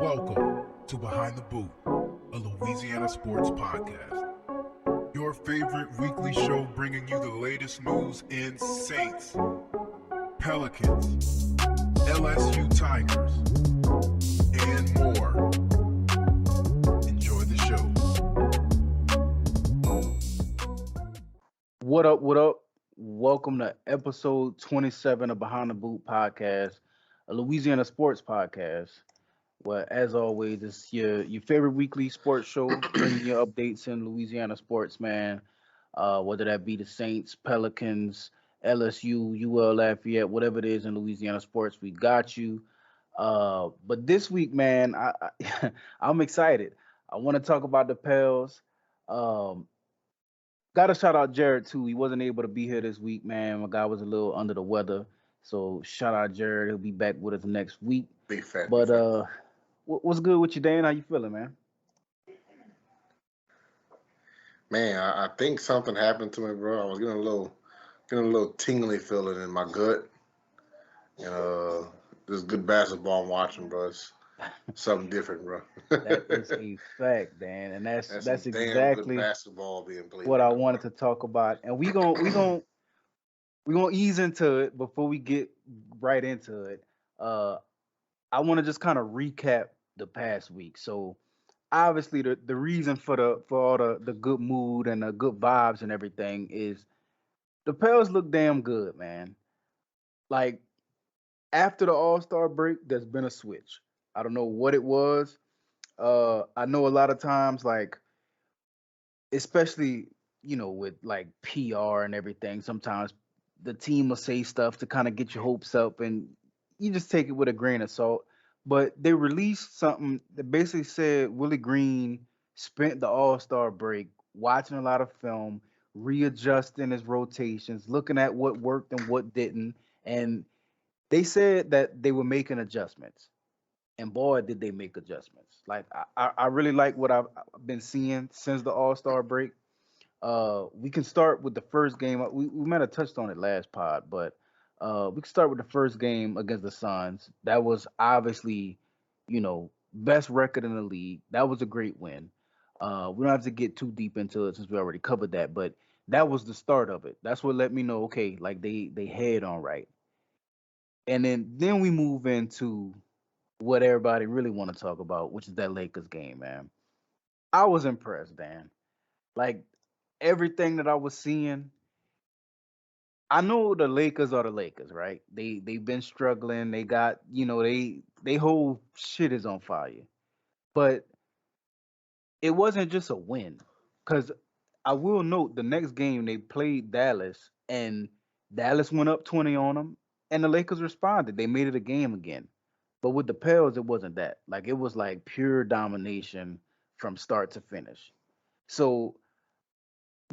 Welcome to Behind the Boot, a Louisiana sports podcast. Your favorite weekly show bringing you the latest news in Saints, Pelicans, LSU Tigers, and more. Enjoy the show. What up? What up? Welcome to episode 27 of Behind the Boot podcast, a Louisiana sports podcast. Well, as always, it's your favorite weekly sports show, bringing you updates in Louisiana sports, man. Whether that be the Saints, Pelicans, LSU, UL Lafayette, whatever it is in Louisiana sports, we got you. But this week, man, I'm excited. I want to talk about the Pels. Um, Got to shout out Jerrette too. He wasn't able to be here this week, man. My guy was a little under the weather, so shout out Jerrette. He'll be back with us next week. Big fat. But what's good with you, Dan? How you feeling, man? Man, I think something happened to me, bro. I was getting a little tingly feeling in my gut. This good basketball I'm watching, bro. It's something different, bro. That is a fact, Dan, and that's some damn good exactly basketball being played. what I wanted to talk about. And we gonna ease into it before we get right into it. I want to just kind of recap the past week. So obviously the reason for all the good mood and the good vibes and everything is the Pels look damn good, man. Like after the All-Star break, there's been a switch. I don't know what it was. I know a lot of times, like especially with like PR and everything, sometimes the team will say stuff to kind of get your hopes up, and you just take it with a grain of salt. But they released something that basically said Willie Green spent the All-Star break watching a lot of film, readjusting his rotations, looking at what worked and what didn't, and they said that they were making adjustments. And boy, did they make adjustments. Like I really like what I've been seeing since the All-Star break. We can start with the first game. We might have touched on it last pod, but we can start with the first game against the Suns. That was obviously, best record in the league. That was a great win. We don't have to get too deep into it since we already covered that, but that was the start of it. That's what let me know, okay, like they head on right. And then we move into what everybody really want to talk about, which is that Lakers game, man. I was impressed, Dan. Like everything that I was seeing, I know the Lakers are the Lakers, right? They've been struggling. They got, they whole shit is on fire. But it wasn't just a win. Cause I will note the next game they played Dallas and Dallas went up 20 on them and the Lakers responded. They made it a game again. But with the Pels, it wasn't that. Like it was like pure domination from start to finish. So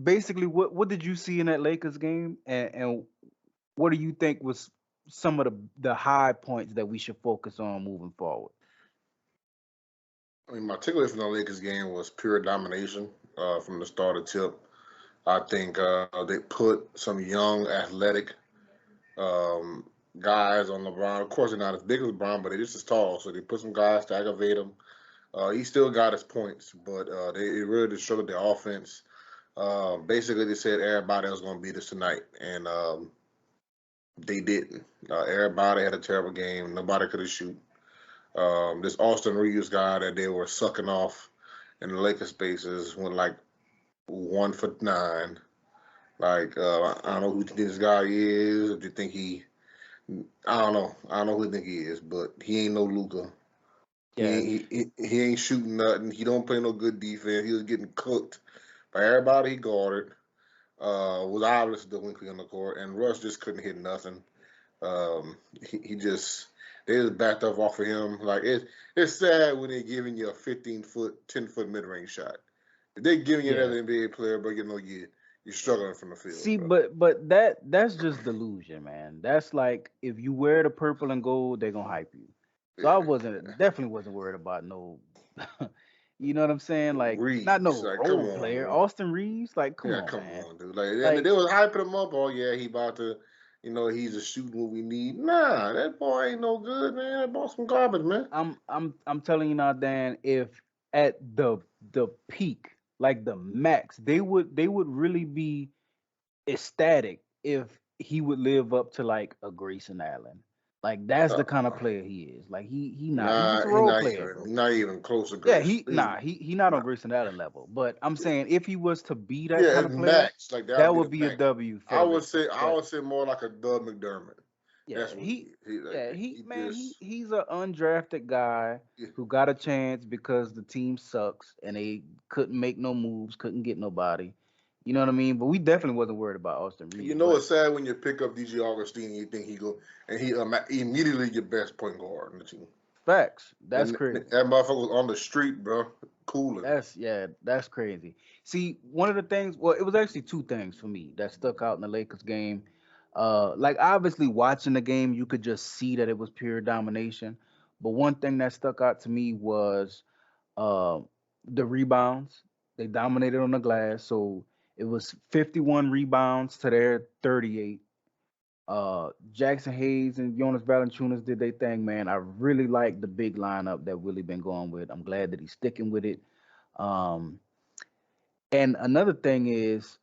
basically, what did you see in that Lakers game, and what do you think was some of the high points that we should focus on moving forward? I mean, my takeaway from the Lakers game was pure domination from the start to tip. I think they put some young, athletic um, guys on LeBron. Of course, they're not as big as LeBron, but they're just as tall. So they put some guys to aggravate him. He still got his points, but they really just struggled their offense. Basically, they said everybody was going to beat us tonight, and they didn't. Everybody had a terrible game. Nobody could have shoot. This Austin Reeves guy that they were sucking off in the Lakers spaces went like 1 foot 9. Like I don't know who this guy is. If you think I don't know. I don't know who you think he is, but he ain't no Luka. Yeah, He ain't shooting nothing. He don't play no good defense. He was getting cooked by everybody he guarded. Was obviously the weakly on the court, and Russ just couldn't hit nothing. He just they just backed up off of him. Like it's sad when they're giving you a 15-foot, 10-foot mid range shot. If they're giving you yeah. another NBA player, but you're struggling from the field, See, bro. but that's just delusion, man. That's like if you wear the purple and gold, they're gonna hype you. So I Yeah. wasn't definitely wasn't worried about no, you know what I'm saying? Like not Reeves, no like come role on, player, dude. Austin Reeves. Like come Yeah, on, come man. on, dude. Like Like they was hyping him up. Oh yeah, he about to He's a shooting what we need. Nah, that boy ain't no good, man. That boy some garbage, man. I'm telling you now, Dan, if at the peak, like the max, they would really be ecstatic if he would live up to like a Grayson Allen. Like that's the kind of Uh, player he is. Like he's nah, just a role player, he bro. not even close to Yeah, Grace. he not on Nah. Grayson Allen level. But I'm saying if he was to be that Yeah, kind it's of player, max. Like that would that be would the be a max. W I would favorite. say I But would say more like a Doug McDermott. yeah, That's what he is. He like he just he's an undrafted guy yeah. who got a chance because the team sucks and they couldn't make no moves, couldn't get nobody. You know what I mean? But we definitely wasn't worried about Austin You Reeves. know But it's sad when you pick up DJ Augustine and you think he go and he immediately your best point guard on the team. facts, that's And crazy. that motherfucker was on the street, bro, cooling. That's crazy. See, one of the things, well, it was actually two things for me that stuck out in the Lakers game. Like obviously watching the game, you could just see that it was pure domination. But one thing that stuck out to me was uh, the rebounds. They dominated on the glass, so it was 51 rebounds to their 38. Jackson Hayes and Jonas Valanciunas did their thing, man. I really like the big lineup that Willie been going with. I'm glad that he's sticking with it. Um, and another thing is,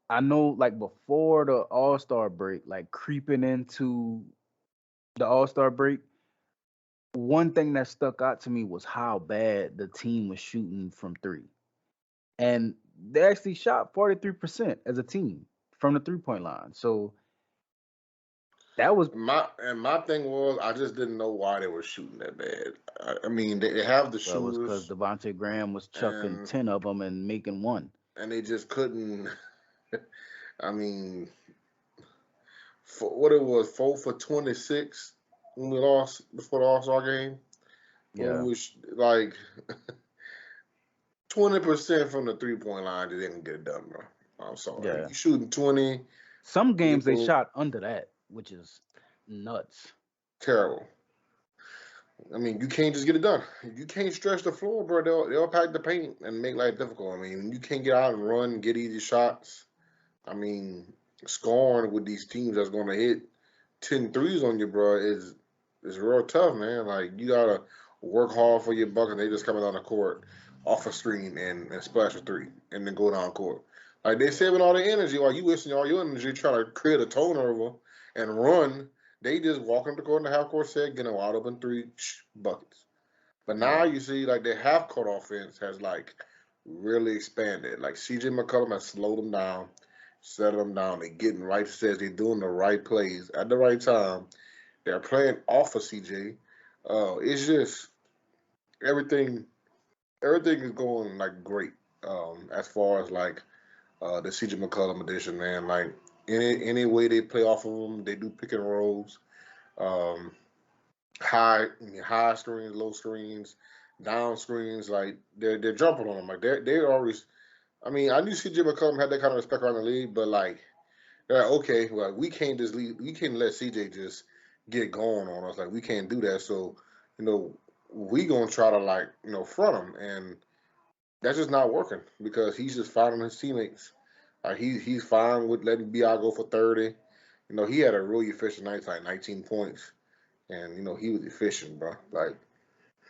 I know like before the All Star break, like creeping into the All Star break, one thing that stuck out to me was how bad the team was shooting from three. And they actually shot 43% as a team from the 3-point line. So that was My thing was I just didn't know why they were shooting that bad. I mean they have the well, it was because shooters Devontae Graham was chucking and 10 of them and making one. they just couldn't. I mean, for what it was 4 for 26 when we lost before the All Star game when Yeah. we was like 20% from the 3 point line. They didn't get it done, bro. I'm sorry. Yeah. You shooting 20, Some you games they know, shot under that, which is nuts. terrible. I mean, you can't just get it done. You can't stretch the floor, bro. They'll pack the paint and make life difficult. I mean, you can't get out and run, get easy shots. I mean, scoring with these teams that's going to hit 10 threes on you, bro, is real tough, man. Like you gotta work hard for your buck, and they just coming on the court off a screen and splash a three, and then go down court. Like they saving all their energy while you wasting all your energy trying to create a turnover and run. They just walk up the court in the half court set, getting a wide open three buckets. But now Yeah. you see like their half court offense has like really expanded. Like CJ McCollum has slowed them down, settled them down. They're getting right sets. They're doing the right plays at the right time. They're playing off of CJ. It's just everything. Everything is going like great. As far as like the CJ McCollum edition, man. Like any way they play off of them, they do pick and rolls. Um, high screens, low screens, down screens. Like they're jumping on them. Like they're always. I mean, I knew CJ McCollum had that kind of respect around the league, but like they're like, okay, well we can't just leave. We can't let CJ just get going on us. Like we can't do that. So you know we gonna try to like front him, and that's just not working because he's just finding his teammates. He's fine with letting Bi go for 30. He had a really efficient night, like 19 points, and he was efficient, bro. Like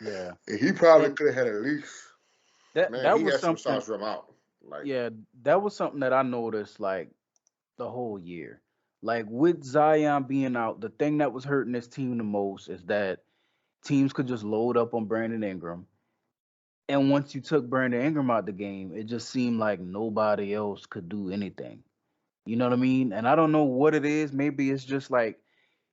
Yeah. he probably And could have had at least. that Man, that he was had some something, shots from out. Like yeah, that was something that I noticed like the whole year. Like with Zion being out, the thing that was hurting this team the most is that teams could just load up on Brandon Ingram. And once you took Brandon Ingram out the game, it just seemed like nobody else could do anything. You know what I mean? And I don't know what it is. Maybe it's just like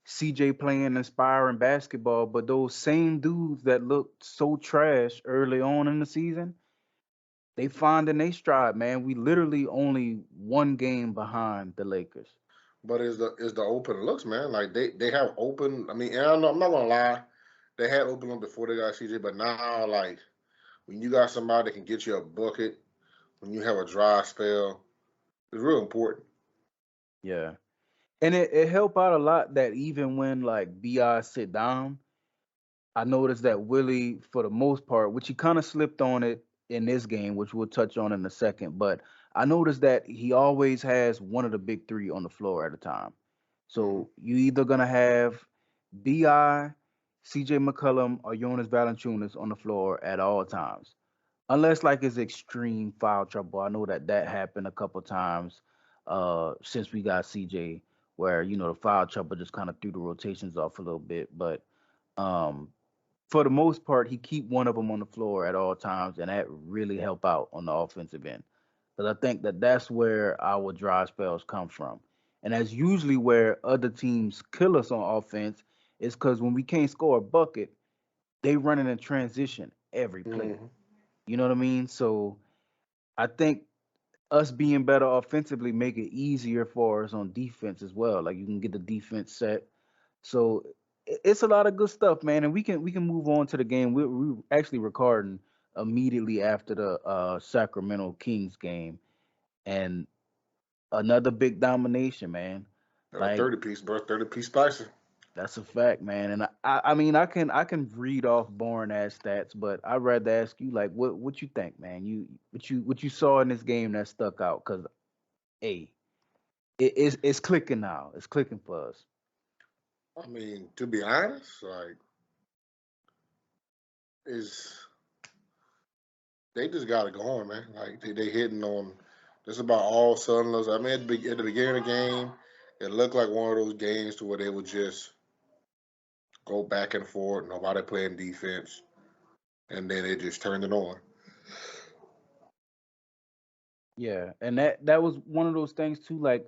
CJ playing inspiring basketball, but those same dudes that looked so trash early on in the season, they find in they stride, man. We literally only one game behind the Lakers. but is the open looks, man. Like they have open. I mean, and I know, I'm not gonna lie, they had open them before they got CJ, but now like when you got somebody that can get you a bucket, when you have a dry spell, it's real important. Yeah. And it helped out a lot that even when like BI sit down, I noticed that Willie, for the most part, which he kind of slipped on it in this game, which we'll touch on in a second, but I noticed that he always has one of the big three on the floor at a time. Mm-hmm. So you either gonna have Bi, CJ McCollum, or Jonas Valanciunas on the floor at all times, unless like it's extreme foul trouble. I know that happened a couple times since we got CJ, where the foul trouble just kind of threw the rotations off a little bit. But um, for the most part, he keep one of them on the floor at all times, and that really help out on the offensive end. Because I think that's where our dry spells come from, and that's usually where other teams kill us on offense. Is because when we can't score a bucket, they running in transition every play. Mm-hmm. You know what I mean? So I think us being better offensively make it easier for us on defense as well. Like you can get the defense set. So it's a lot of good stuff, man. And we can move on to the game. We're actually recording immediately after the Sacramento Kings game, and another big domination, man. That was Like 30-piece, bro. 30-piece spicy. that's a fact, man. And I mean I can read off boring ass stats, but I'd rather ask you like what you think, man. What you saw in this game that stuck out? Cause hey, it's clicking now. It's clicking for us. I mean, to be honest, like, is they just got it going, man. Like they hitting on just about all cylinders. I mean, at the beginning of the game, it looked like one of those games to where they would just go back and forth, nobody playing defense, and then they just turned it on. Yeah, and that was one of those things too. Like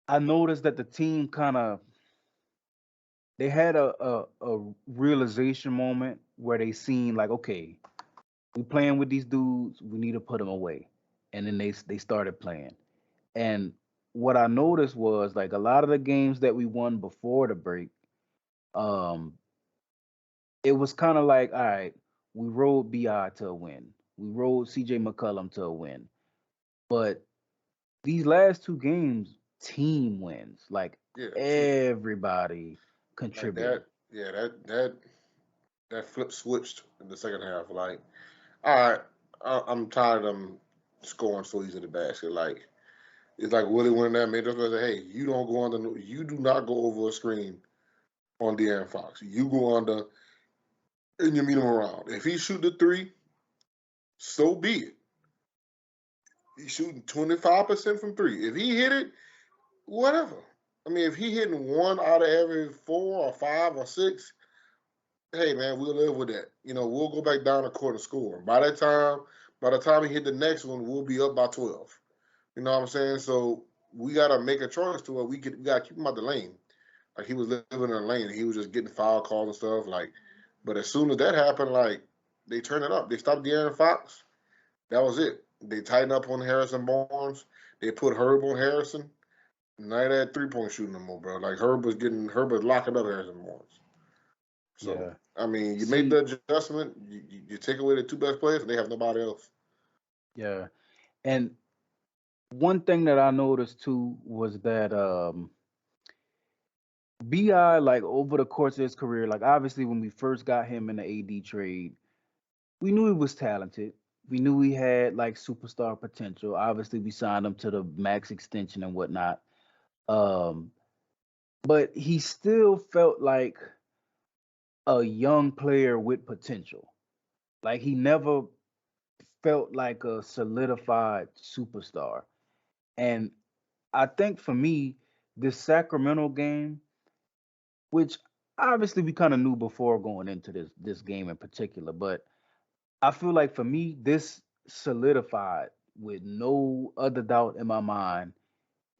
I noticed that the team kind of they had a realization moment where they seen like, okay, we playing with these dudes, we need to put them away, and then they started playing. And what I noticed was like a lot of the games that we won before the break, um, it was kind of like, all right, we rode Bi to a win, we rode CJ McCollum to a win, but these last two games, team wins. Like Yeah, team everybody like contributing. that. Yeah, that flip switched in the second half. Like, all right, I'm tired of them scoring so easy to the basket. Like, it's like Willie winning that made us say, hey, you don't go under, you do not go over a screen on De'Aaron Fox. You go under and you meet him around. If he shoot the three, so be it. He's shooting 25% from three. If he hit it, whatever. I mean, if he hitting one out of every 4 or 5 or 6, hey man, we'll live with that. We'll go back down the court and score. By the time he hit the next one, we'll be up by 12. You know what I'm saying? So we gotta make a choice to where we gotta keep him out the lane. Like he was living in a lane, and he was just getting foul calls and stuff. Like, but as soon as that happened, like they turned it up. They stopped De'Aaron Fox. That was it. They tightened up on Harrison Barnes. They put Herb on Harrison. Not that 3-point shooting no more, bro. Like Herb was locking up Harrison Barnes. So Yeah. I mean, you make See, the adjustment. You take away the two best players, and they have nobody else. yeah. And one thing that I noticed too was that Bi like over the course of his career, like obviously when we first got him in the AD trade, we knew he was talented. We knew he had like superstar potential. Obviously, we signed him to the max extension and whatnot. Um, but he still felt like a young player with potential. Like he never felt like a solidified superstar. And I think for me, this Sacramento game, which obviously we kind of knew before going into this game in particular, but I feel like for me, this solidified with no other doubt in my mind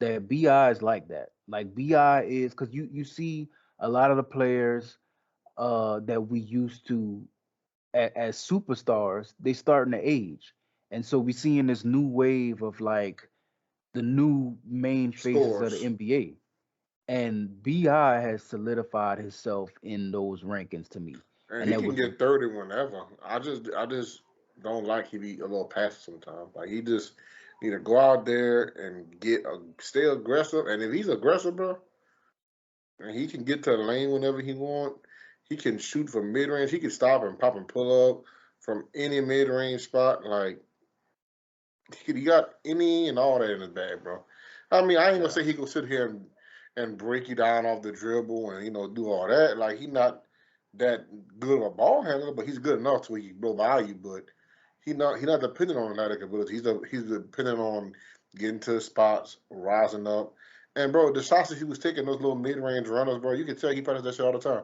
that Bi is like that. Like Bi is because you see a lot of the players that we used to as superstars, they starting to age. And so we seeing this new wave of like the new main faces of the Scores. NBA. And Bi has solidified himself in those rankings to me. And And he that can was get 30 whenever. I just don't like he be a little passive sometimes. Like he just need to go out there and stay aggressive. And if he's aggressive, bro, and he can get to the lane whenever he want, he can shoot from mid range. He can stop and pop and pull up from any mid range spot. Like he got any and all that in his bag, bro. I mean, I ain't gonna yeah, say he gonna sit here and break you down off the dribble and do all that. Like he not that good of a ball handler, but he's good enough to where he blow by you. But he not dependent on athletic ability. He's dependent on getting to the spots, rising up. And bro, the shots that he was taking, those little mid range runners, bro, you could tell he practiced that shit all the time.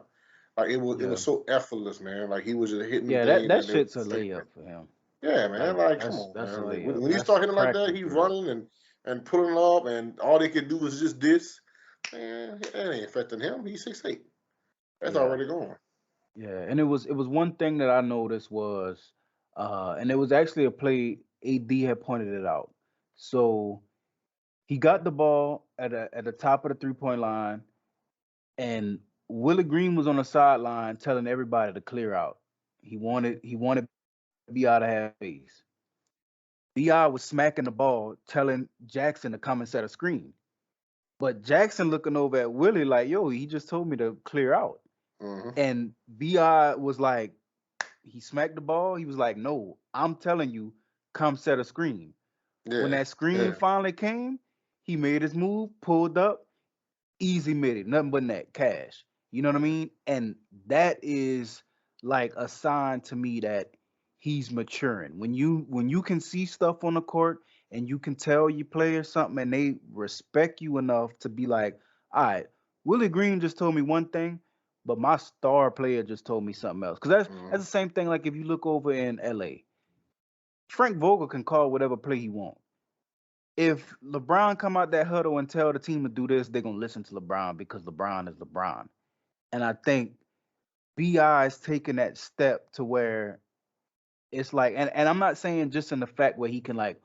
Like it Yeah. was so effortless, man. Like he was just hitting them Yeah, that things that and they were shit's a straight. layup for him. Yeah, man. Like Like, come that's on, that's a man. Like layup. when he That's start hitting like that, practice he's drill. running and pulling up, and all they can do is just this. Man, that ain't affecting him. He's 6'8". That's Yeah. already gone. Yeah. And it was one thing that I noticed was and it was actually a play AD had pointed it out. So he got the ball at the top of the 3-point line, and Willie Green was on the sideline telling everybody to clear out. He wanted BI to have space. BI was smacking the ball, telling Jackson to come and set a screen. But Jackson looking over at Willie like, yo, he just told me to clear out. Hmm. And BI was like, he smacked the ball. He was like, no, I'm telling you, come set a screen. When Yeah, that screen yeah. finally came, he made his move, pulled up, easy mid, nothing but net, cash. You know what I Mm. mean? And that is like a sign to me that he's maturing. When you can see stuff on the court and you can tell your players something and they respect you enough to be like, all right, Willie Green just told me one thing, but my star player just told me something else. Because that's Hmm. the same thing. Like if you look over in LA, Frank Vogel can call whatever play he wants. If LeBron come out that huddle and tell the team to do this, they're gonna listen to LeBron because LeBron is LeBron. And I think BI is taking that step to where it's like, and I'm not saying just in the fact where he can like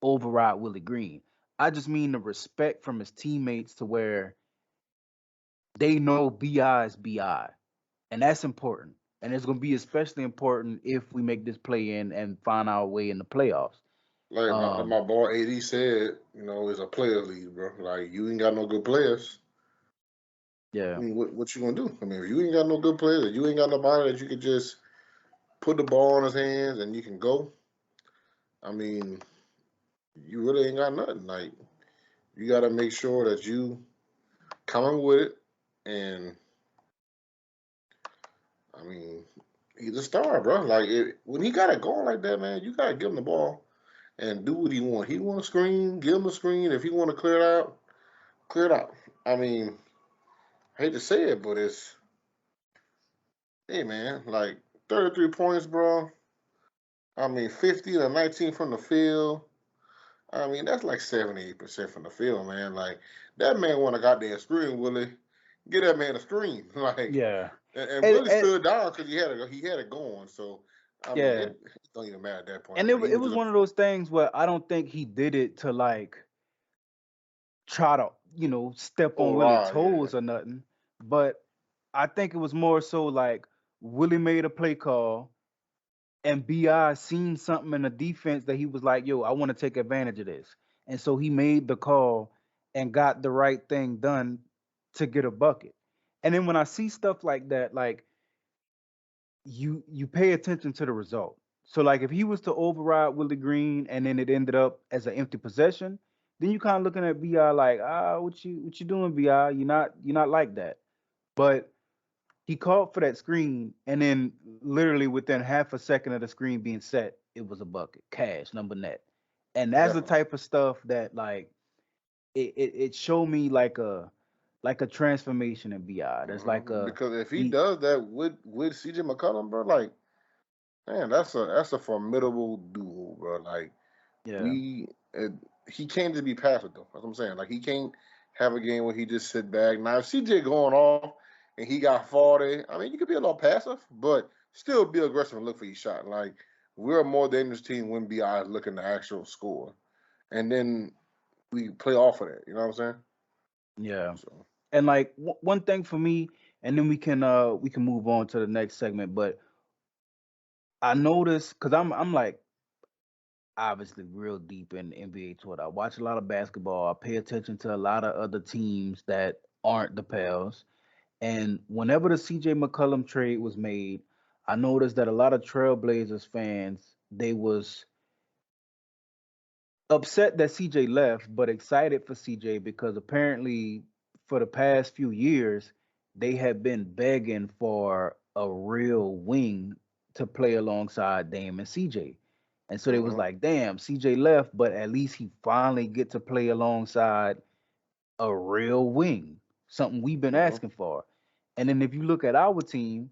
override Willie Green. I just mean the respect from his teammates to where they know BI is BI. And that's important. And it's gonna be especially important if we make this play in and find our way in the playoffs. Like Um, my boy AD said, it's a player league, bro. Like you ain't got no good players. I yeah, mean, what you gonna do? I mean, if you ain't got no good players, if you ain't got nobody that you could just put the ball in his hands and you can go. I mean, you really ain't got nothing. Like you got to make sure that you coming with it. And I mean, he's a star, bro. Like when he got it going like that, man, you got to give him the ball and do what he want. He want to screen, give him a screen. If he want to clear it out, clear it out. I mean, I hate to say it, but hey, man, like 33 points, bro. I mean, 50 to 19 from the field. I mean, that's like 78% from the field, man. Like that man want to goddamn screen, Willie. Get that man a screen, like. yeah. And And, Willie and stood down because he had it going. So I mean, yeah. it don't even matter at that point. And I mean, he it was was just a one of those things where I don't think he did it to like try to, step on Willie's overall, yeah. toes or nothing. But I think it was more so like Willie made a play call and BI seen something in the defense that he was like, yo, I want to take advantage of this. And so he made the call and got the right thing done to get a bucket. And then when I see stuff like that, like you pay attention to the result. So like if he was to override Willie Green and then it ended up as an empty possession, then you kind of looking at Bi like, what you doing, Bi? You're not like that. But he called for that screen, and then literally within half a second of the screen being set, it was a bucket, cash, number net. And that's the Definitely. type of stuff that like it showed me like a transformation in Bi. There's like a Because if he he does that with CJ McCollum, bro, like man, that's a formidable duo, bro. Like yeah. we, uh, he can't just be passive though. That's what I'm saying. Like he can't have a game where he just sit back. Now if CJ going off and he got 40, I mean you could be a little passive, but still be aggressive and look for your shot. Like we're a more dangerous team when BI is looking to actual score, and then we play off of that. You know what I'm saying? Yeah. So And like one thing for me, and then we can move on to the next segment. But I noticed because I'm like obviously real deep in NBA Twitter. I watch a lot of basketball. I pay attention to a lot of other teams that aren't the Pels. And whenever the CJ McCollum trade was made, I noticed that a lot of Trailblazers fans they was upset that CJ left, but excited for CJ because apparently for the past few years, they have been begging for a real wing to play alongside Dame and CJ. And so they was Mm-hmm. like, damn, CJ left, but at least he finally get to play alongside a real wing, something we've been Mm-hmm. asking for. And then if you look at our team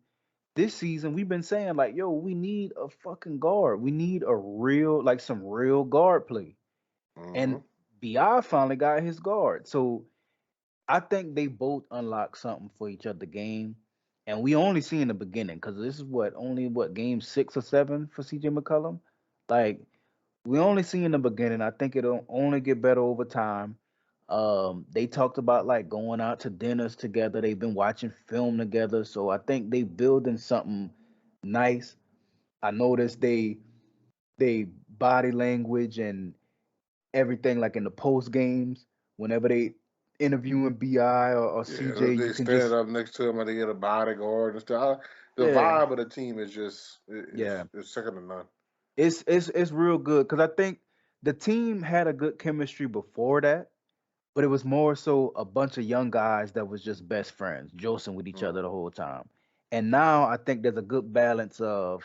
this season, we've been saying like, yo, we need a fucking guard. We need a real, like some real guard play. Mm-hmm. And Bi finally got his guard. So I think they both unlock something for each other game. And we only see in the beginning because this is what game 6 or 7 for CJ McCollum. Like we only see in the beginning. I think it'll only get better over time. They talked about like going out to dinners together. They've been watching film together, so I think they building something nice. I noticed they body language and everything like in the post games whenever they interviewing Bi or Yeah, CJ, you they can stand just up next to him and they get a bodyguard and stuff. The yeah vibe of the team is just yeah is second to none. it's real good because I think the team had a good chemistry before that, but it was more so a bunch of young guys that was just best friends, josing with each other Mm. the whole time. And now I think there's a good balance of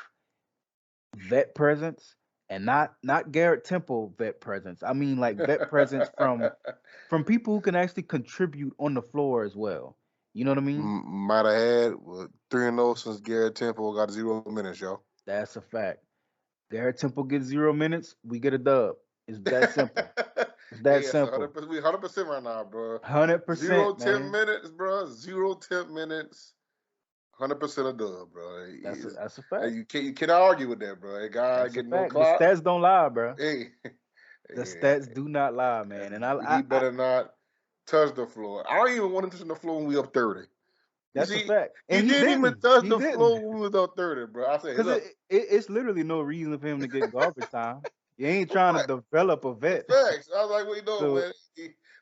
vet presence and not Garrett Temple vet presence. I mean like vet presence from people who can actually contribute on the floor as well. You know what I mean? Might have had 3-0 since Garrett Temple got 0 minutes, yo. That's a fact. Garrett Temple gets 0 minutes, we get a dub. It's that simple. It's that Hey, that's simple. 100%. We 100% right now, bro. 100%, 10 man. minutes, bro. 10 minutes. 100% a dub, bro. That's a fact. You cannot argue with that, bro. A guy That's a getting no fact. The clock. stats don't lie, bro. Hey, The yeah, stats do not lie, man. And he better not touch the floor. I don't even want him touching the floor when we up 30. You that's a see, fact. he And he didn't even didn't. touch He the didn't. floor when we was up 30, bro. I said, Because look, it's literally no reason for him to get garbage time. You ain't trying to what? develop a vet. Facts. I was like, we know, So man.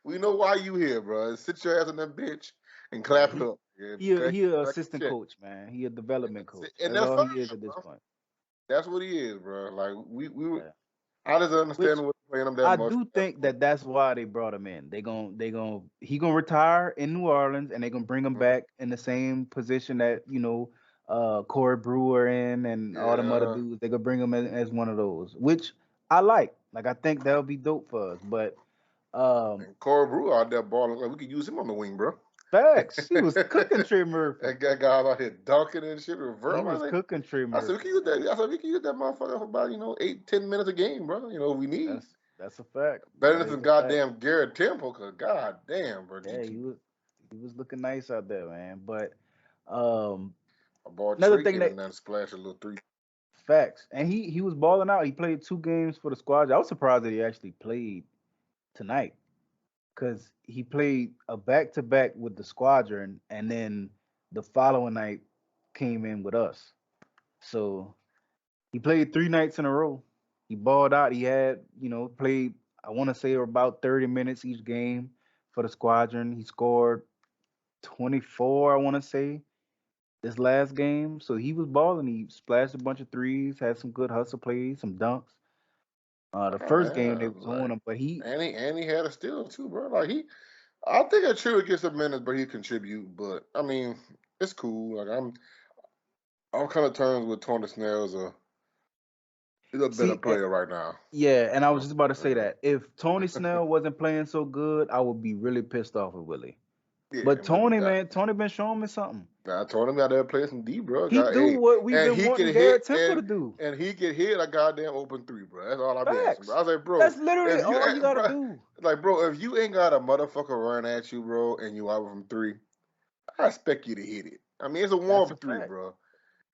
We know why you here, bro. Sit your ass on that bitch and yeah, clap it up. Yeah, he a back assistant check. coach, man. He a development coach. And That's that's all fine, he is at this bro. point. That's what he is, bro. Like Yeah. I just Which understand what playing him that I much. do think that that's why they brought him in. He gonna retire in New Orleans, and they gonna bring him Mhm. back in the same position that Corey Brewer in and all them other Yeah. dudes. They gonna bring him as one of those, which I like. Like I think that'll be dope for us. But um, And Corey Brewer out there balling. Like we could use him on the wing, bro. facts, he was cooking Trey Murphy. That guy out here dunking and shit. He Reverse. was cooking Trey I said we Murphy, can use that. man. I said we can use that motherfucker for about 8-10 minutes a game, bro. We need That's a fact. better That than is some a fact. goddamn Garrett Temple. Cause goddamn, bro, Yeah, he was looking nice out there, man. But um, my boy another Trey thing came that in there and splashed a little three. facts, and he was balling out. He played 2 games for the squad. I was surprised that he actually played tonight because he played a back to back with the squadron, and then the following night came in with us. So he played 3 nights in a row. He balled out. He had played. I want to say about 30 minutes each game for the squadron. He scored 24. I want to say this last game. So he was balling. He splashed a bunch of threes, had some good hustle plays, some dunks. The Oh first game they man, was on like him, but he and he had a steal too, bro. Like I think that Trey gets a minute, but he contribute. But I mean, it's cool. Like I'm kind of terms with Tony Snell as he's a better see, player right now. yeah, and I was just about to say Uh, that if Tony Snell wasn't playing so good, I would be really pissed off with Willie. yeah, But but Tony, man, Tony been showing me something. I told him out there playing some D, bro. He God, do hey, what we've and been he wanting can hit Garrett Temple to do. and he can hit a goddamn open three, bro. That's all I be asking, bro. Facts. I was like, bro, That's literally if you, all you gotta bro, do. like, bro, if you ain't got a motherfucker run at you, bro, and you out from three, I expect you to hit it. I mean, it's a That's warm a up three, fact. bro.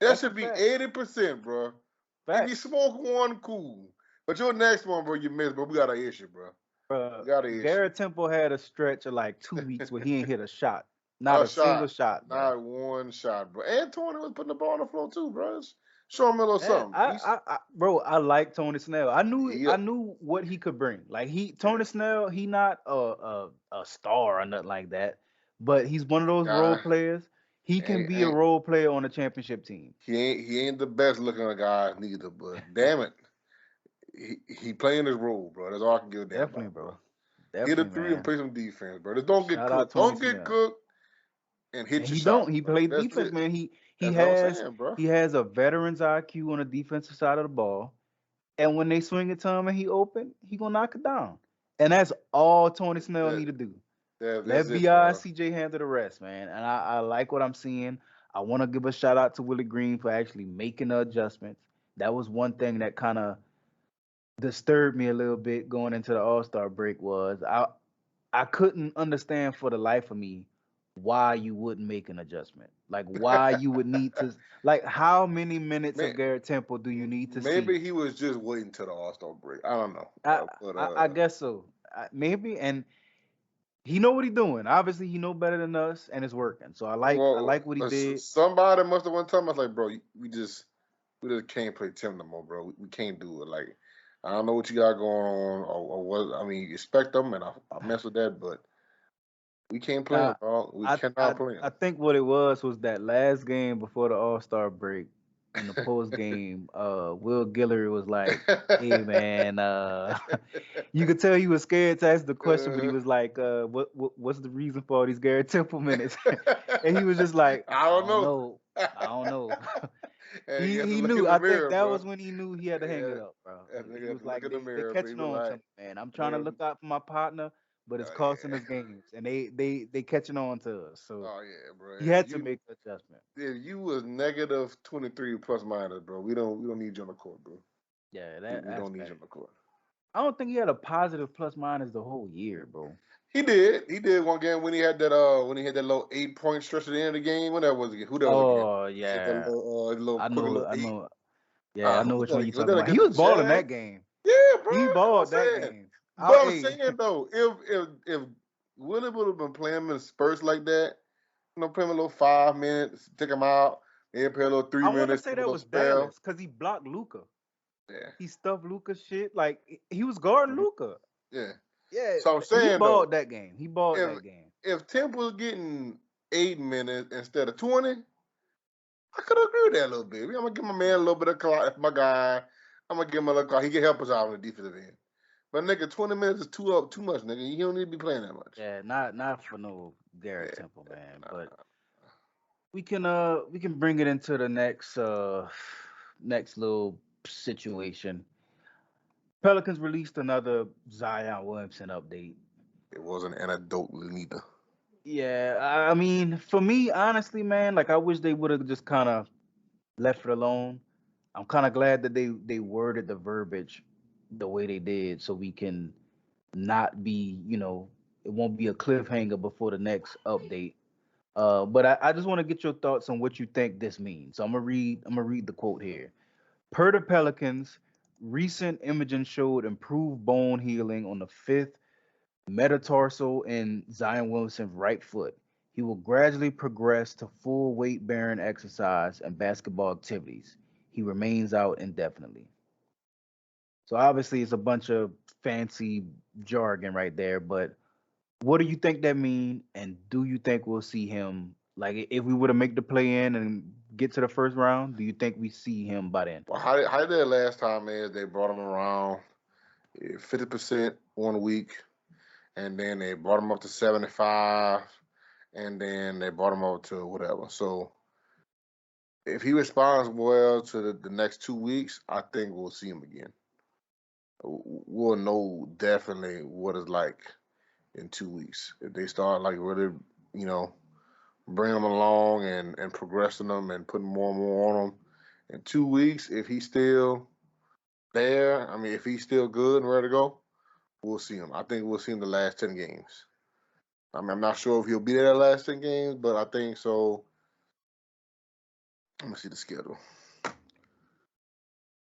That That's a should be fact. 80%, bro. If you Facts. smoke one, cool. But your next one, bro, you missed, bro. We got an issue, bro. We got an issue. Garrett Temple had a stretch of like 2 weeks where he ain't hit a shot. Not A a single shot, shot, bro. not one shot, bro. And Tony was putting the ball on the floor too, bro. Show him a little And something. bro, I like Tony Snell. He, I knew what he could bring. Like Tony Snell, he not a star or nothing like that, but he's one of those role uh, players. He can be a ain't, role player on a championship team. he ain't the best looking guy neither, but damn it, he playing his role, bro. That's all I can give a damn Definitely, about, bro. bro. Hit a Definitely, three and man. play some defense, bro. Just don't get Shout out cooked. Tony Don't get Snell. cooked and hit And your he don't. shot, He bro. plays That's defense, it. man. He That's what I'm has saying, bro. he has a veteran's IQ on the defensive side of the ball. And when they swing it to him and he open, he gonna knock it down. And that's all Tony Snell need That, to do. that's Let it, Bi bro. CJ handle the rest, man. And I like what I'm seeing. I want to give a shout out to Willie Green for actually making the adjustments. That was one thing that kind of disturbed me a little bit going into the All Star break. Was I couldn't understand for the life of me why you wouldn't make an adjustment. Like why you would need to, like how many minutes Man, of Garrett Temple do you need to maybe see? he was just waiting till the All Star break. I don't know, I but I guess so. Maybe, and he know what he doing. Obviously, he know better than us, and it's working. So I well, like what he did. somebody must have one time. I was like, bro, we just can't play Tim no more, bro. We can't do it. Like, I don't know what you got going on or what. I mean, you expect them, and I mess with that, but we can't play him, Now, dog. We I cannot I play him. I think what it was that last game before the All Star break. In the post game, Will Guillory was like, "Hey man, you could tell he was scared to ask the question, but he was like, what's the reason for all these Garrett Temple minutes?" And he was just like, I "I don't don't know. know, I don't know." And he he has to he look in knew. the I think mirror, that bro. was when he knew he had to hang Yeah, it up, bro. that nigga He has was to look like, in the they mirror, but he catching was on to like, me, man. I'm trying to look out for my partner, but it's oh costing yeah, us games, and they catching on to us. So oh yeah, bro. he had to make the adjustment. If you was negative 23 plus minus, bro, we don't need you on the court, bro. Yeah, We that's don't need you fact. on the court. I don't think he had a positive plus minus the whole year, bro. He did. He did one game when he had that little 8 point stretch at the end of the game. When that was again? Who that was against? Oh He had that yeah, little I quick know, little I eight. know. Yeah, I Who know was which that one you against? Was talking that about. He against the was balling Jazz? that game. Yeah, bro. He That's what balled that I'm saying. game. But I'm Hey, saying though, if Willie would have been playing him in spurts like that, play him a little 5 minutes, take him out, then play a little three I want to minutes, say have a that little was spell. Dallas because he blocked Luca. Yeah. He stuffed Luca shit. Like he was guarding Mhm. Luca. Yeah. Yeah, So I'm he saying though, balled that game. He balled if that game. if Temp was getting 8 minutes instead of 20, I could agree with that a little bit. I'm gonna give my man a little bit of clock. That's my guy. I'm gonna give him a little clock. He can help us out on the defensive end. But nigga, 20 minutes is too much, nigga. You don't need to be playing that much. Yeah, not for no Garrett Yeah. Temple, man. But Nah. we can bring it into the next little situation. Pelicans released another Zion Williamson update. It wasn't anecdotal neither. Yeah, I mean, for me, honestly, man, like I wish they would have just kind of left it alone. I'm kind of glad that they worded the verbiage the way they did, so we can not be, it won't be a cliffhanger before the next update. But I just want to get your thoughts on what you think this means. So I'm gonna read the quote here. Per the Pelicans, recent imaging showed improved bone healing on the fifth metatarsal in Zion Williamson's right foot. He will gradually progress to full weight bearing exercise and basketball activities. He remains out indefinitely. So obviously it's a bunch of fancy jargon right there, but what do you think that mean? And do you think we'll see him like if we were to make the play in and get to the first round? Do you think we see him by then? Well, how did that last time is they brought him around 50% 1 week, and then they brought him up to 75, and then they brought him up to whatever. So if he responds well to the next 2 weeks, I think we'll see him again. We'll know definitely what it's like in 2 weeks. If they start like really, you know, bringing them along and progressing them and putting more and more on them in 2 weeks, if he's still there, I mean, if he's still good and ready to go, we'll see him. I think we'll see him the last 10 games. I mean, I'm not sure if he'll be there the last 10 games, but I think so. Let me see the schedule.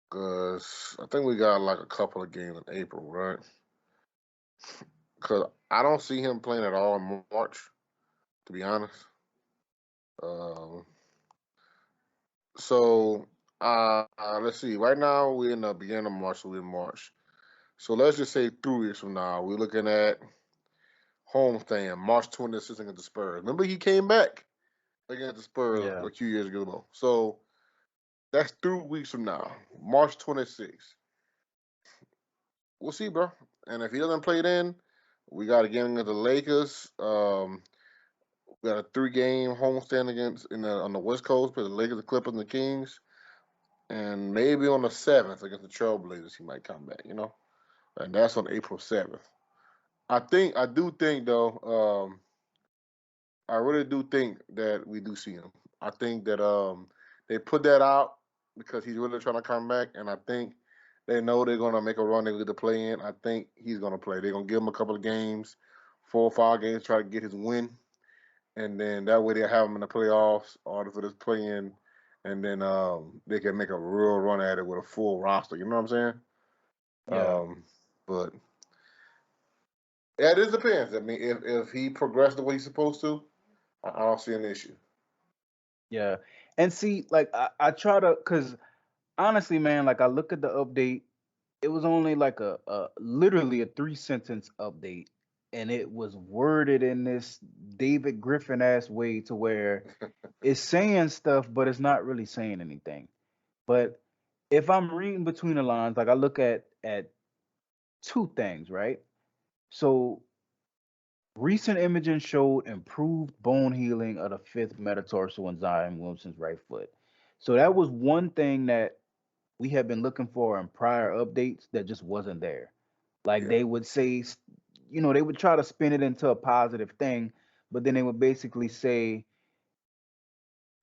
Because I think we got like a couple of games in April, right? Because I don't see him playing at all in March, to be honest. Um, so let's see. Right now, we're in the beginning of March, so we're in March. So let's just say 3 weeks from now, we're looking at homestand, March 26th against the Spurs. Remember, he came back against the Spurs Yeah. a few years ago, though. So that's 3 weeks from now, March 26th. We'll see, bro. And if he doesn't play then, We got a game against the Lakers. We got a 3-game homestand against on the West Coast for the Lakers, the Clippers, and the Kings. And maybe on the 7th against the Trailblazers, he might come back. And that's on April 7th. I do think though. I really do think that we do see him. I think that they put that out because he's really trying to come back, and I think they know they're gonna make a run. They're going to play in. I think he's gonna play. They're gonna give him a couple of games, 4 or 5 games, try to get his win, and then that way they'll have him in the playoffs or for this play in, and then they can make a real run at it with a full roster. You know what I'm saying? Yeah, But yeah, it just depends. I mean, if he progressed the way he's supposed to, I don't see an issue. yeah. And see, like I try to, cause honestly, man, like I look at the update, it was only like a literally a 3 sentence update, and it was worded in this David Griffin ass way to where it's saying stuff, but it's not really saying anything. But if I'm reading between the lines, like I look at two things, right? So recent imaging showed improved bone healing of the fifth metatarsal in Zion Williamson's right foot. So that was one thing that we have been looking for in prior updates that just wasn't there. Like Yeah. they would say, they would try to spin it into a positive thing, but then they would basically say,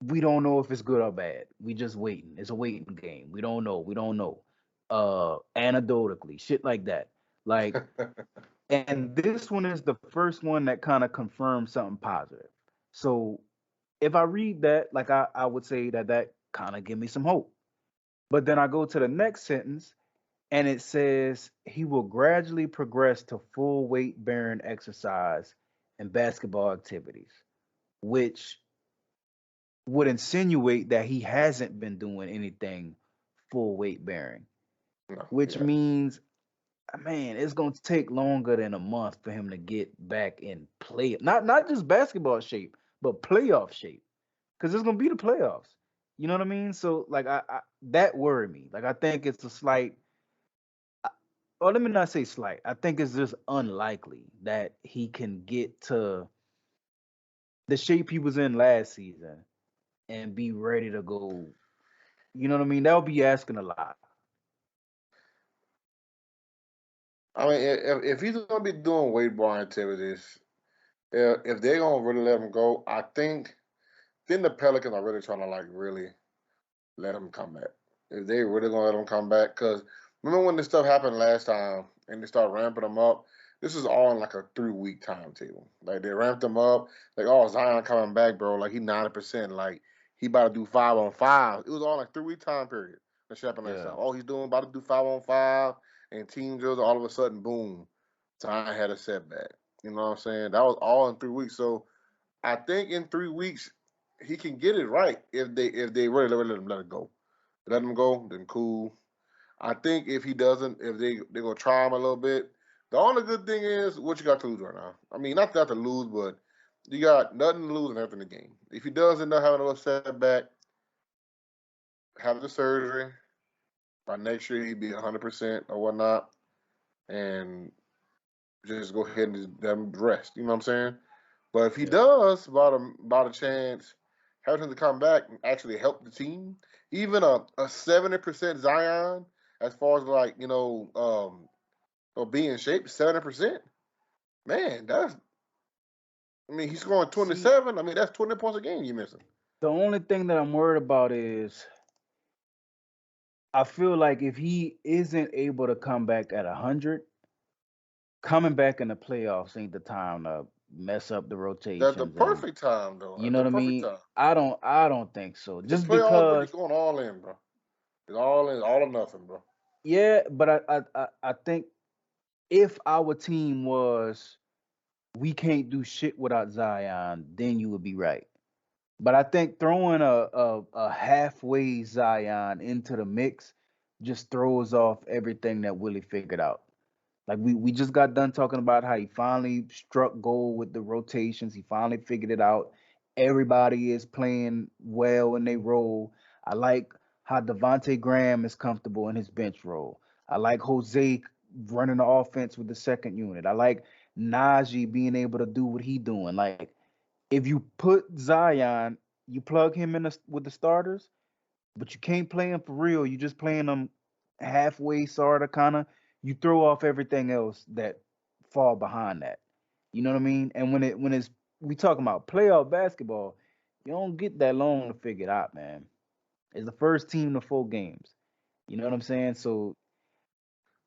we don't know if it's good or bad. We just waiting. It's a waiting game. We don't know. We don't know. Anecdotally, shit like that. Like, and this one is the first one that kind of confirms something positive. So if I read that, like I would say that kind of give me some hope. But then I go to the next sentence and it says he will gradually progress to full weight bearing exercise and basketball activities, which would insinuate that he hasn't been doing anything full weight bearing, No, which yeah. means, man, it's gonna take longer than a month for him to get back in play, not just basketball shape, but playoff shape, because it's gonna be the playoffs. You know what I mean? So like, I that worried me. Like I think it's a slight, or let me not say slight. I think it's just unlikely that he can get to the shape he was in last season and be ready to go. You know what I mean? That would be asking a lot. I mean, if he's gonna be doing weight bar activities, if they're gonna really let him go, I think then the Pelicans are really trying to like really let him come back. If they really gonna let him come back, because remember when this stuff happened last time and they start ramping him up. This is all in like a 3-week timetable. Like they ramped him up, like oh Zion coming back, bro. Like he 90%. Like he about to do 5-on-5. It was all like 3-week time period. That shit happened last Yeah. time. Oh, he's doing about to do 5-on-5 and team drills. All of a sudden, boom, Zion had a setback. You know what I'm saying? That was all in 3 weeks. So I think in 3 weeks he can get it right if they really let him go. Let him go, then cool. I think if he doesn't, if they're gonna try him a little bit. The only good thing is what you got to lose right now. I mean, not that to lose, but you got nothing to lose and everything to gain. If he does end up having a little setback, have the surgery. By next year he'd be 100% or whatnot, and just go ahead and just let him rest. You know what I'm saying? But if he Yeah. does, about a chance, have him to come back and actually help the team, even a 70% Zion, as far as like or be in shape, 70%. Man, that's I mean he's scoring See, 27. I mean that's 20 points a game you missing. the only thing that I'm worried about is I feel like if he isn't able to come back at 100, coming back in the playoffs ain't the time to mess up the That's the rotations, and perfect time though. you That's know the what I perfect mean. time. I don't think so. In the Just playoffs, bro, you're because, going all in, bro. It's all in, all or nothing, bro. yeah. But I think if our team was we can't do shit without Zion, then you would be right. But I think throwing a halfway Zion into the mix just throws off everything that Willie figured out. Like we just got done talking about how he finally struck gold with the rotations. He finally figured it out. Everybody is playing well in their role. I like how Devontae Graham is comfortable in his bench role. I like Jose running the offense with the second unit. I like Najee being able to do what he doing. Like if you put Zion, you plug him in with the starters, but you can't play him for real. You just playing him halfway, sort of, kind of. You throw off everything else that fall behind that. You know what I mean? And when it's we talking about playoff basketball, you don't get that long to figure it out, man. It's the first team to 4 games. You know what I'm saying? So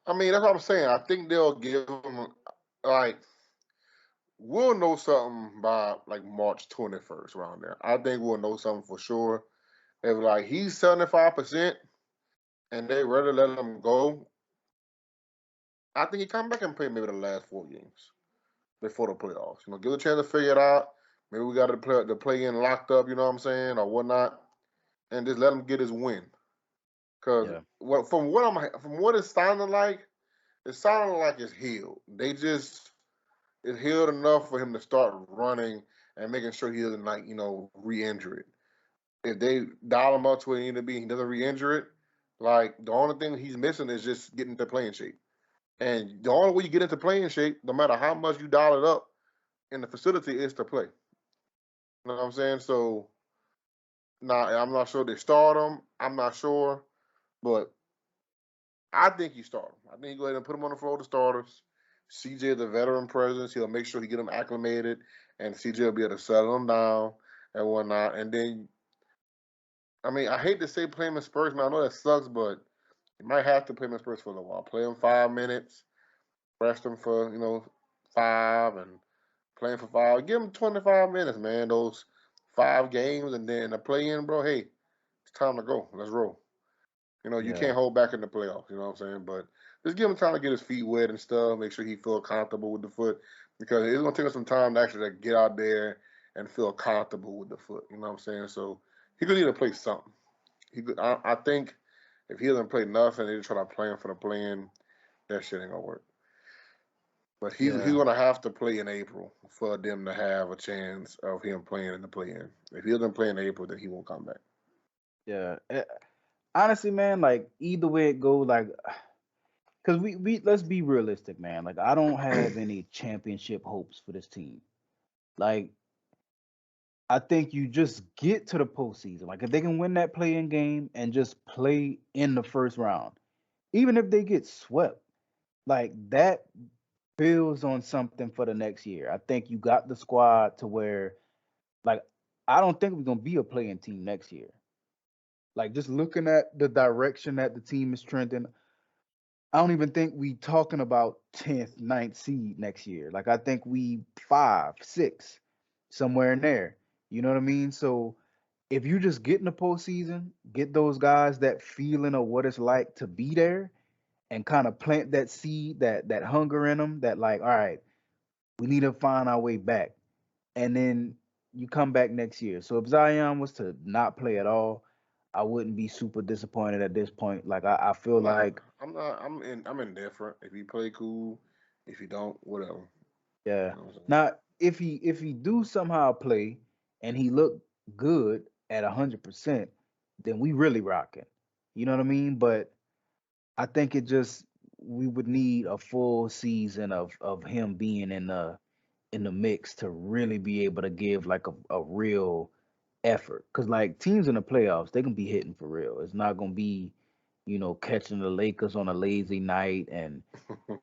I mean, that's what I'm saying. I think they'll give him like we'll know something by like March 21st around there. I think we'll know something for sure. If like he's 75% and they ready to let him go, I think he come back and play maybe the last 4 games before the playoffs. Give a chance to figure it out. Maybe we got the play in locked up. You know what I'm saying, or whatnot, and just let him get his win. Because yeah, from what it's sounding like it's healed. They just it's healed enough for him to start running and making sure he doesn't re-injure it. If they dial him up to where he need to be, he doesn't re-injure it. Like the only thing he's missing is just getting to playing shape. And the only way you get into playing shape, no matter how much you dial it up in the facility, is to play. You know what I'm saying? So now I'm not sure they start him. I'm not sure, but I think you start him. I think you go ahead and put him on the floor with the starters. CJ, the veteran presence, he'll make sure he get him acclimated, and CJ will be able to settle him down and whatnot. And then, I mean, I hate to say play him in Spurs, man. I know that sucks, but you might have to play him in Spurs for a little while. Play him 5 minutes, rest him for 5, and play him for 5. Give him 25 minutes, man. Those 5 games, and then the play in, bro. Hey, it's time to go. Let's roll. You yeah, can't hold back in the playoffs. You know what I'm saying? But just give him time to get his feet wet and stuff. Make sure he feel comfortable with the foot because it's gonna take us some time to actually get out there and feel comfortable with the foot. You know what I'm saying? So he could need to play something. He could. I think if he doesn't play nothing, they just try to play him for the playing. That shit ain't gonna work. But he's yeah, gonna have to play in April for them to have a chance of him playing in the play-in. If he doesn't play in April, then he won't come back. yeah. Honestly, man, like either way it go, like, cause we let's be realistic, man. Like I don't have any championship hopes for this team. Like I think you just get to the postseason. Like if they can win that play-in game and just play in the first round, even if they get swept, like that builds on something for the next year. I think you got the squad to where, like, I don't think we're gonna be a playing team next year. Like just looking at the direction that the team is trending, I don't even think we talking about 10th, ninth seed next year. Like I think we 5, 6, somewhere in there. You know what I mean? So if you just get in the postseason, get those guys that feeling of what it's like to be there, and kind of plant that seed, that hunger in them, that like, all right, we need to find our way back, and then you come back next year. So if Zion was to not play at all, I wouldn't be super disappointed at this point. Like I feel Nah, like, I'm not. I'm indifferent. If you play, cool. If you don't, whatever. yeah. You know what I'm saying? Now if he do somehow play and he look good at 100%, then we really rocking. You know what I mean? But I think it just we would need a full season of him being in the mix to really be able to give like a real effort. Cause like teams in the playoffs, they can be hitting for real. It's not gonna be, catching the Lakers on a lazy night, and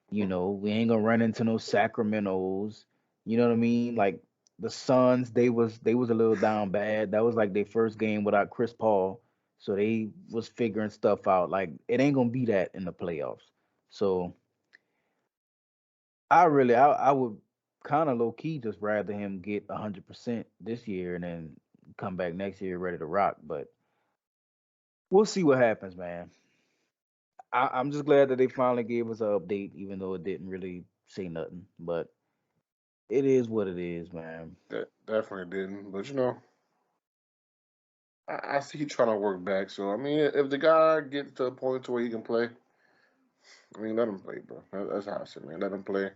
we ain't gonna run into no Sacramento's. You know what I mean? Like the Suns, they was a little down bad. That was like their first game without Chris Paul. So they was figuring stuff out. Like it ain't gonna be that in the playoffs. So I would kind of low key just rather him get 100% this year and then come back next year ready to rock. But we'll see what happens, man. I'm just glad that they finally gave us an update, even though it didn't really say nothing. But it is what it is, man. That definitely didn't. But I see he trying to work back. So I mean, if the guy gets to a point to where he can play, I mean, let him play, bro. That's how I say, man. Let him play,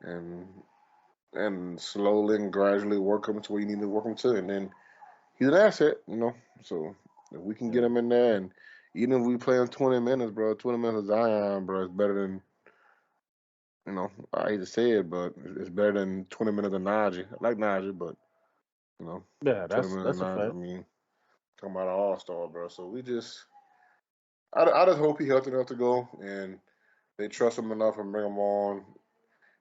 and slowly and gradually work him to where you need to work him to, and then he's an asset. So if we can get Yeah, him in there, and even if we play him 20 minutes, bro, 20 minutes of Zion, bro, is better than I hate to say it, but it's better than 20 minutes of Najee. I like Najee, but you know, Yeah, 20 minutes of that's a Najee. I fact. mean, talking about an all-star, bro. So I just hope he healthy enough to go, and they trust him enough and bring him on.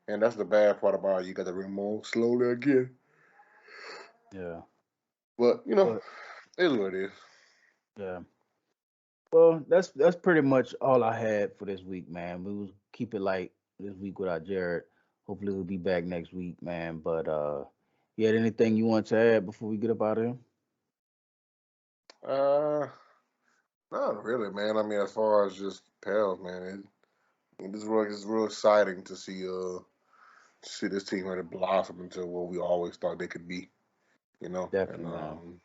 And that's the bad part about it. You got to bring him on slowly again. Yeah, But but it is what it is. yeah. Well, that's pretty much all I had for this week, man. We will keep it light this week without Jared. Hopefully we'll be back next week, man. But you had anything you want to add before we get up out of here? Uh, Not really, man. I mean, as far as just Pels, man, it's real exciting to see this team really blossom into what we always thought they could be. And Definitely, man.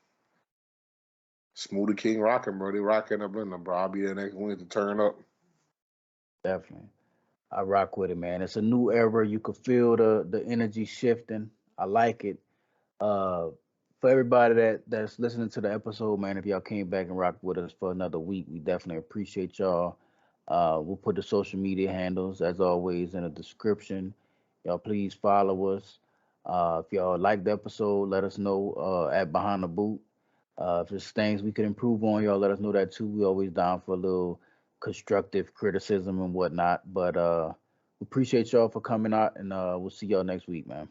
Smoothie King rocking, bro. They rocking up in bro. I'll be there next week to turn up. Definitely. I rock with it, man. It's a new era. You could feel the energy shifting. I like it. Uh, for everybody that's listening to the episode, man, if y'all came back and rocked with us for another week, we definitely appreciate y'all. We'll put the social media handles as always in the description. Y'all please follow us. If y'all like the episode, let us know at Behind the Boot. If there's things we could improve on, y'all let us know that too. We always down for a little constructive criticism and whatnot. But we appreciate y'all for coming out, and we'll see y'all next week, man.